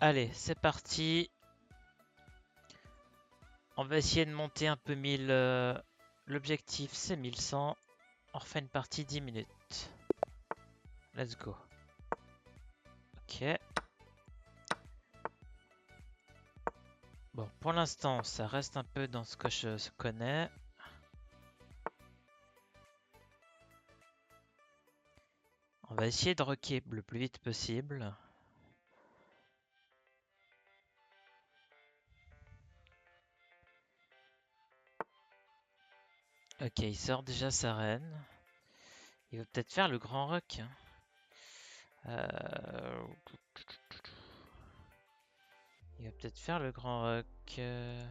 Allez, c'est parti. On va essayer de monter un peu 1000. L'objectif, c'est 1100. On refait une partie 10 minutes. Let's go. Ok. Bon, pour l'instant, ça reste un peu dans ce que je connais. On va essayer de rocker le plus vite possible. Ok, il sort déjà sa reine. Il va peut-être faire le grand rock. Euh, Il va peut-être faire le grand rock. Euh,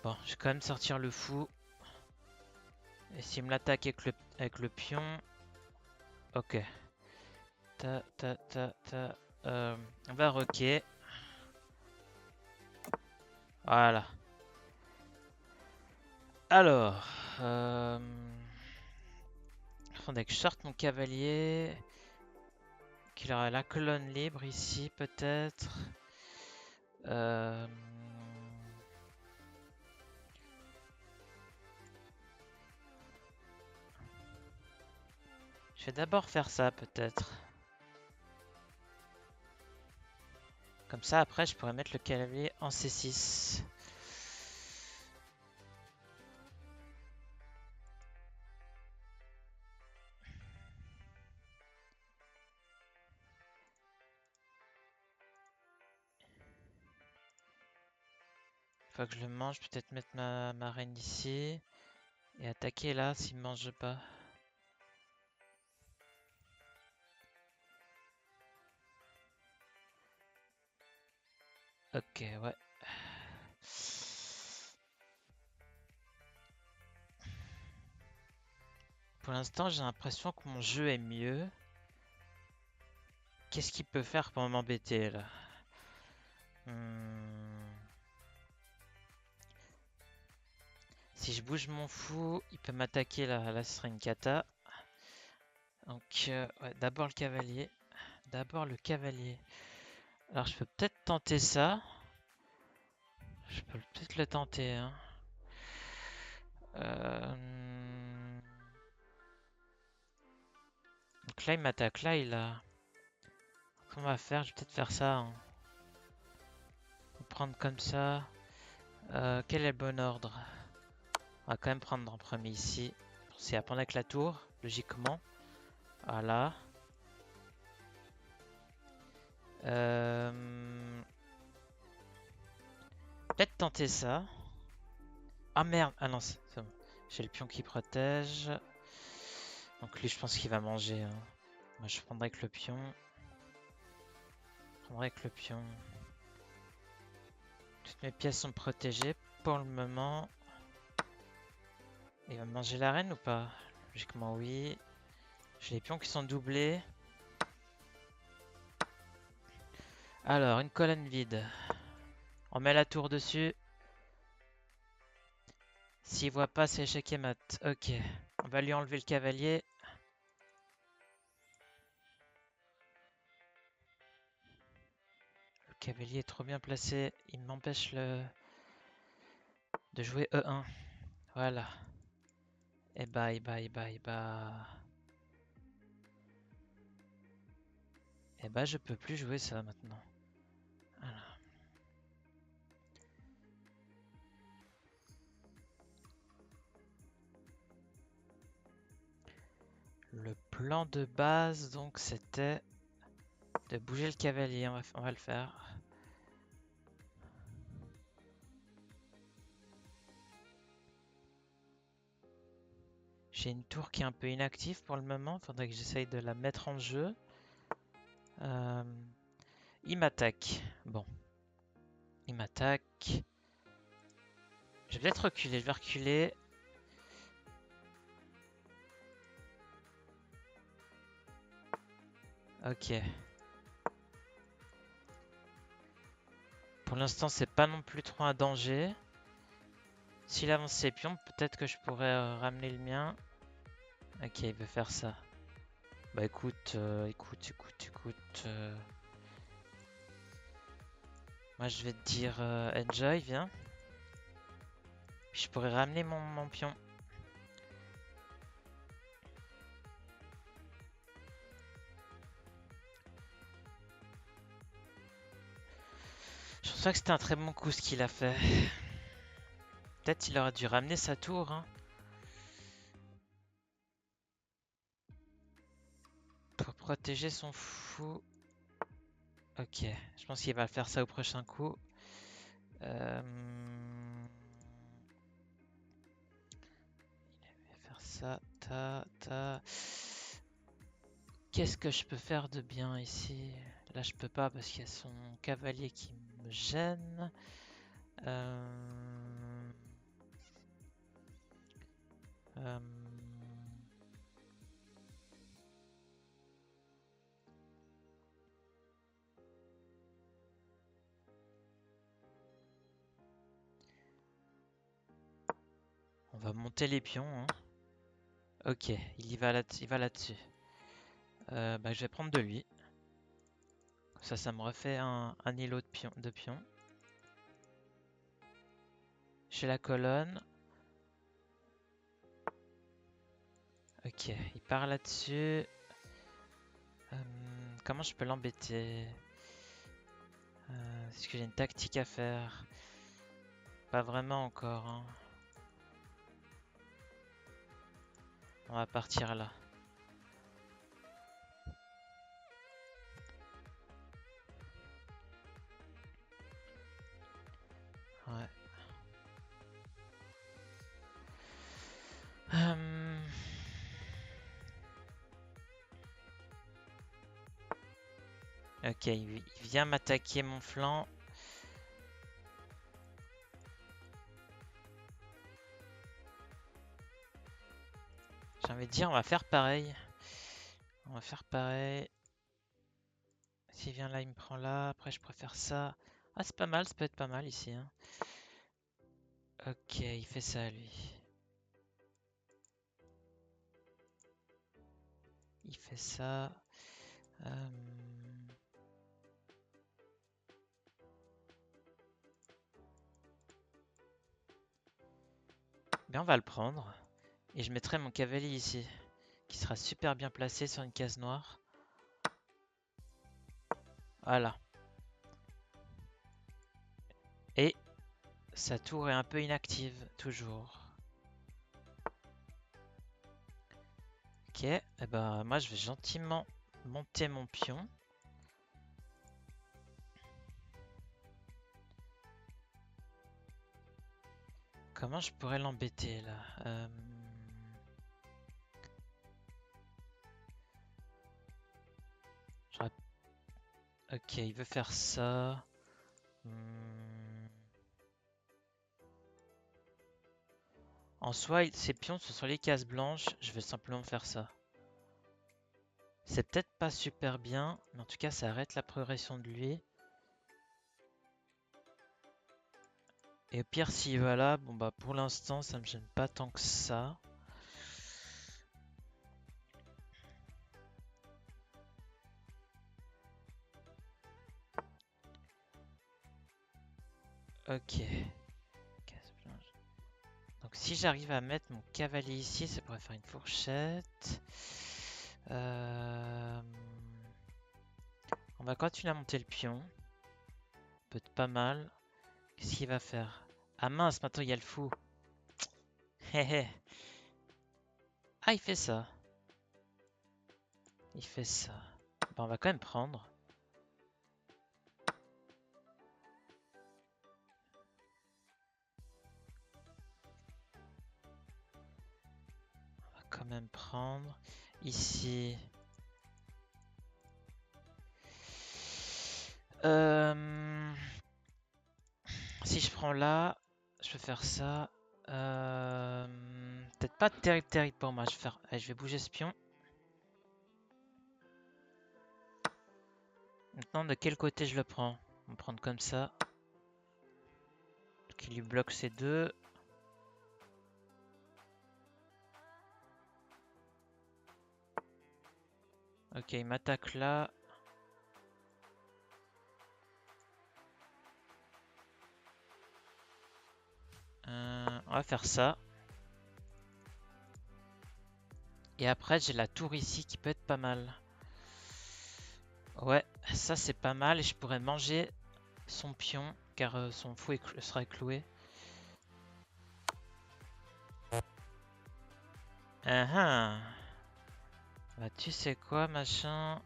Bon, je vais quand même sortir le fou. Et s'il me l'attaque avec le pion. Ok. Ta, ta, ta, ta. On va rocker. Voilà. Alors. Faudrait que je sorte mon cavalier. Qu'il aurait la colonne libre ici, peut-être. Euh, Je vais d'abord faire ça, peut-être. Comme ça, après, je pourrais mettre le cavalier en C6. Une fois que je le mange, peut-être mettre ma reine ici. Et attaquer là, s'il ne mange pas. Ok, ouais. Pour l'instant, j'ai l'impression que mon jeu est mieux. Qu'est-ce qu'il peut faire pour m'embêter là? Hmm. Si je bouge mon fou, il peut m'attaquer là. Là, ce serait une cata. Donc, ouais, d'abord le cavalier. D'abord le cavalier. Alors, je peux peut-être tenter ça. Je peux peut-être le tenter, hein. Euh, Donc là, il m'attaque. Là, il a. Comment on va faire? Je vais peut-être faire ça, hein. On va prendre comme ça. Quel est le bon ordre? On va quand même prendre en premier ici. C'est à prendre avec la tour, logiquement. Voilà. Euh, Peut-être tenter ça. Ah merde! Ah non, c'est bon. J'ai le pion qui protège. Donc lui, je pense qu'il va manger, hein. Moi, je prendrai avec le pion. Je prendrai avec le pion. Toutes mes pièces sont protégées pour le moment. Il va me manger la reine ou pas? Logiquement, oui. J'ai les pions qui sont doublés. Alors, une colonne vide. On met la tour dessus. S'il voit pas, c'est échec et mat. Ok. On va lui enlever le cavalier. Le cavalier est trop bien placé. Il m'empêche de jouer E1. Voilà. Et bah, et bah, et bah, et bah. Et bah, je peux plus jouer ça maintenant. Voilà. Le plan de base, donc, c'était de bouger le cavalier. On va le faire. J'ai une tour qui est un peu inactive pour le moment. Faudrait que j'essaye de la mettre en jeu. Euh, il m'attaque. Bon, il m'attaque. Je vais peut-être reculer. Je vais reculer. Ok. Pour l'instant, c'est pas non plus trop un danger. S'il avance ses pions, peut-être que je pourrais ramener le mien. Ok, il veut faire ça. Bah écoute, écoute. Moi je vais te dire enjoy, viens. Puis je pourrais ramener mon pion. Je pense pas que c'était un très bon coup ce qu'il a fait. Peut-être il aurait dû ramener sa tour, hein, pour protéger son fou. Ok, je pense qu'il va faire ça au prochain coup. Euh... Il va faire ça, ta. Qu'est-ce que je peux faire de bien ici? Là, je peux pas parce qu'il y a son cavalier qui me gêne. Euh, euh, On va monter les pions, hein. Ok, il y va là-dessus. Bah, je vais prendre de lui. Ça me refait un îlot de pions. J'ai la colonne. Ok, il part là-dessus. Comment je peux l'embêter? Est-ce que j'ai une tactique à faire? Pas vraiment encore, hein. On va partir là. Ouais. Ok, il vient m'attaquer mon flanc. J'ai envie de dire, on va faire pareil. On va faire pareil. S'il vient là, il me prend là. Après, je préfère ça. Ah, c'est pas mal, ça peut être pas mal ici, hein. Ok, il fait ça, lui. Il fait ça. Euh, Bien, on va le prendre. Et je mettrai mon cavalier ici, qui sera super bien placé sur une case noire. Voilà. Et sa tour est un peu inactive, toujours. Ok, et ben moi je vais gentiment monter mon pion. Comment je pourrais l'embêter là? Ok, il veut faire ça. En soi, ses pions sont sur les cases blanches. Je vais simplement faire ça. C'est peut-être pas super bien, mais en tout cas, ça arrête la progression de lui. Et au pire, s'il va là, bon bah pour l'instant, ça me gêne pas tant que ça. Ok. Case blanche. Donc si j'arrive à mettre mon cavalier ici, ça pourrait faire une fourchette. On va continuer à monter le pion. Peut être pas mal. Qu'est-ce qu'il va faire? Ah mince, maintenant il y a le fou. Hé hé. Ah, il fait ça. Il fait ça. Bah, on va quand même prendre. On va quand même prendre. Ici. Si je prends là, je peux faire ça. Peut-être pas terrible pour moi. Allez, je vais bouger ce pion. Maintenant, de quel côté je le prends? On va prendre comme ça. Qui lui bloque ces deux. Ok, il m'attaque là. On va faire ça. Et après, j'ai la tour ici qui peut être pas mal. Ouais, ça c'est pas mal. Et je pourrais manger son pion, car son fou sera cloué. Ah. Bah tu sais quoi, machin.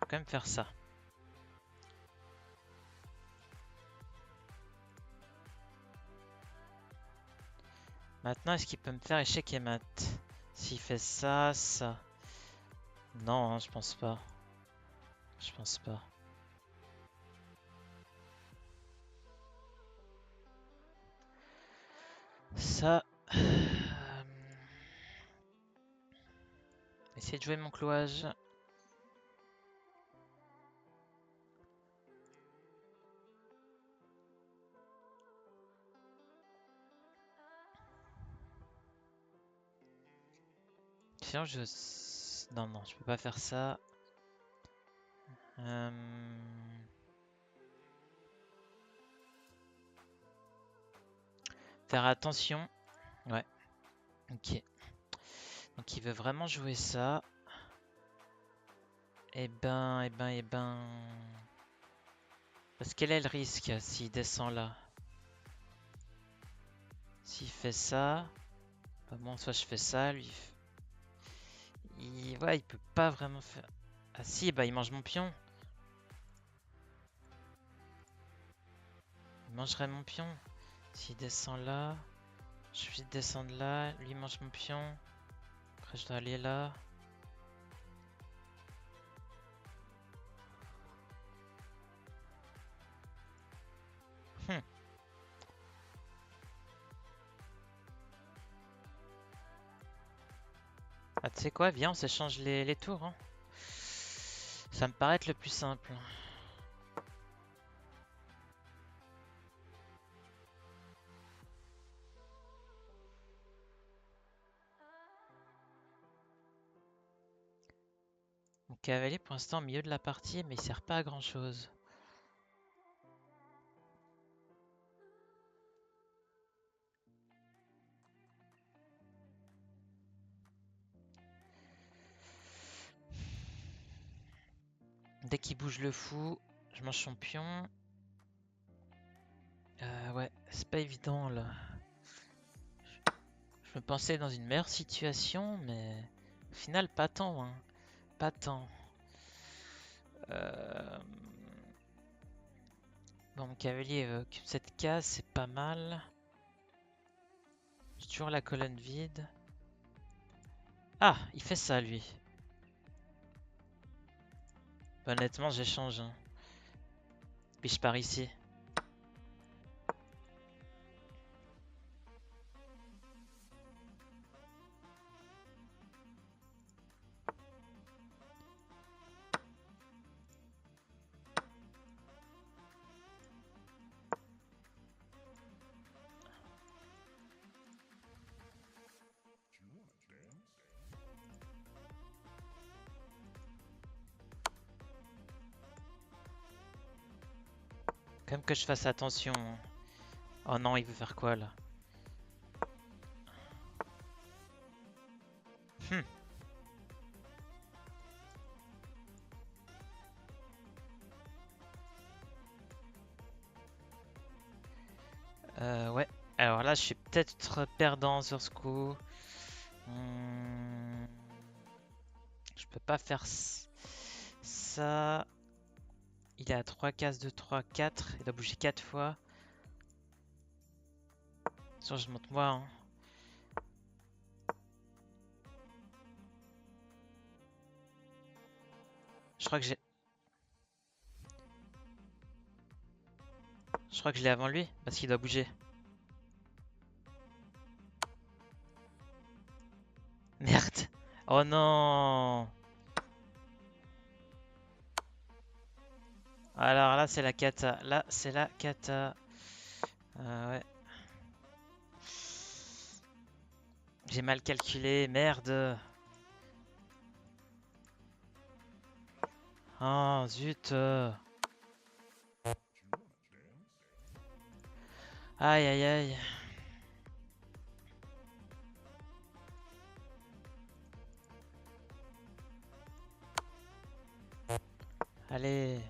Faut quand même faire ça. Maintenant, est-ce qu'il peut me faire échec et mat? S'il fait ça, ça. Non, hein, je pense pas. Je pense pas. Ça. Essayer de jouer mon clouage. Sinon, je. Non, non, je peux pas faire ça. Faire attention. Ouais. Ok. Donc il veut vraiment jouer ça. Eh ben. Parce quel est le risque s'il descend là? S'il fait ça. Bah, moi, soit je fais ça, lui. Ouais, il peut pas vraiment faire. Ah si, bah il mange mon pion. Il mangerait mon pion. S'il descend là. Je vais descendre là. Lui mange mon pion. Après, je dois aller là. Hum. Ah, tu sais quoi? Viens, on s'échange les tours. Hein. Ça me paraît être le plus simple. Mon cavalier, pour l'instant, au milieu de la partie, mais il sert pas à grand chose. Dès qu'il bouge le fou, je mange son pion. Ouais, c'est pas évident là. Je me pensais dans une meilleure situation, mais au final, pas tant. Hein. Pas tant. Bon, mon cavalier occupe cette case, c'est pas mal. J'ai toujours la colonne vide. Ah, il fait ça lui. Honnêtement, j'échange. Hein. Puis je pars ici. Quand même que je fasse attention. Hein. Oh non, il veut faire quoi là? Hum. Ouais. Alors là, je suis peut-être perdant sur ce coup. Je peux pas faire ça. Il est à 3 cases de 3, 4. Il doit bouger 4 fois. Sinon, je monte moi. Hein. Je crois que j'ai. Je crois que je l'ai avant lui parce qu'il doit bouger. Merde. Oh non. Alors là, c'est la cata. Là, c'est la cata. Ouais. J'ai mal calculé, merde. Oh, zut. Aïe, aïe, aïe. Allez.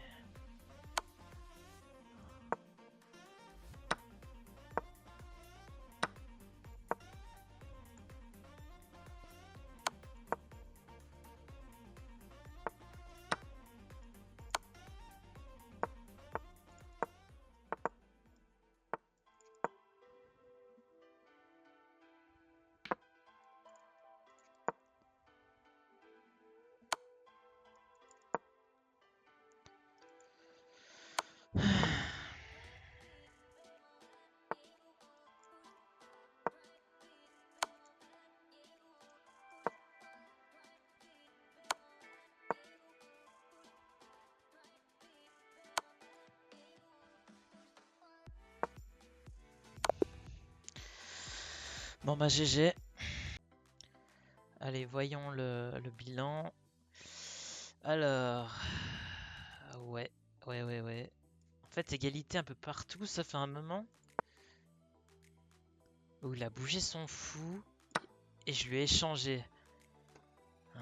Bon bah GG. Allez, voyons le bilan. Alors, ouais, ouais. En fait, égalité un peu partout, ça fait un moment où il a bougé son fou et je lui ai échangé.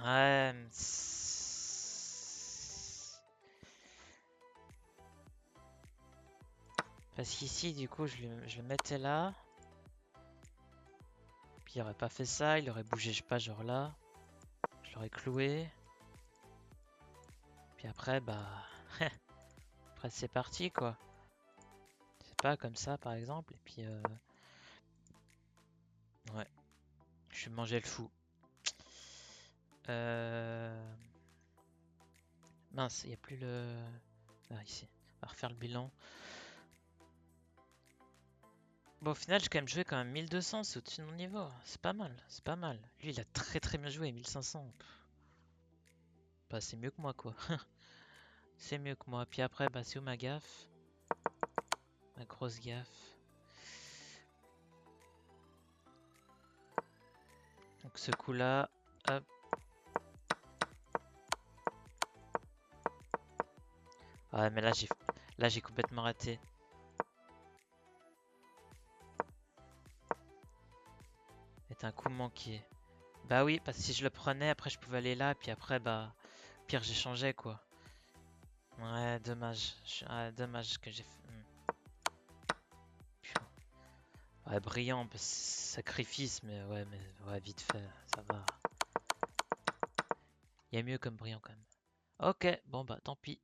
Ouais. Parce qu'ici, du coup, je le mettais là. Puis il aurait pas fait ça, il aurait bougé, je sais pas, genre là. Je l'aurais cloué. Puis après, bah... après, c'est parti, quoi. C'est pas comme ça, par exemple. Et puis, ouais. Je vais manger le fou. Mince, il n'y a plus le... Ah, ici. On va refaire le bilan. Bon, au final, j'ai quand même joué quand même 1200, c'est au-dessus de mon niveau. C'est pas mal, c'est pas mal. Lui, il a très très bien joué, 1500. Bah, c'est mieux que moi, quoi. C'est mieux que moi. Puis après, bah, c'est où ma gaffe? Ma grosse gaffe. Donc ce coup-là, hop. Ouais, mais là j'ai complètement raté. C'est un coup manqué. Bah oui, parce que si je le prenais, après je pouvais aller là, puis après, bah, pire, j'échangeais, quoi. Ouais, dommage. Dommage que j'ai fait. Pfiou. Ouais, brillant, parce que sacrifice, mais ouais, vite fait, ça va. Il y a mieux comme brillant quand même. Ok, bon bah tant pis.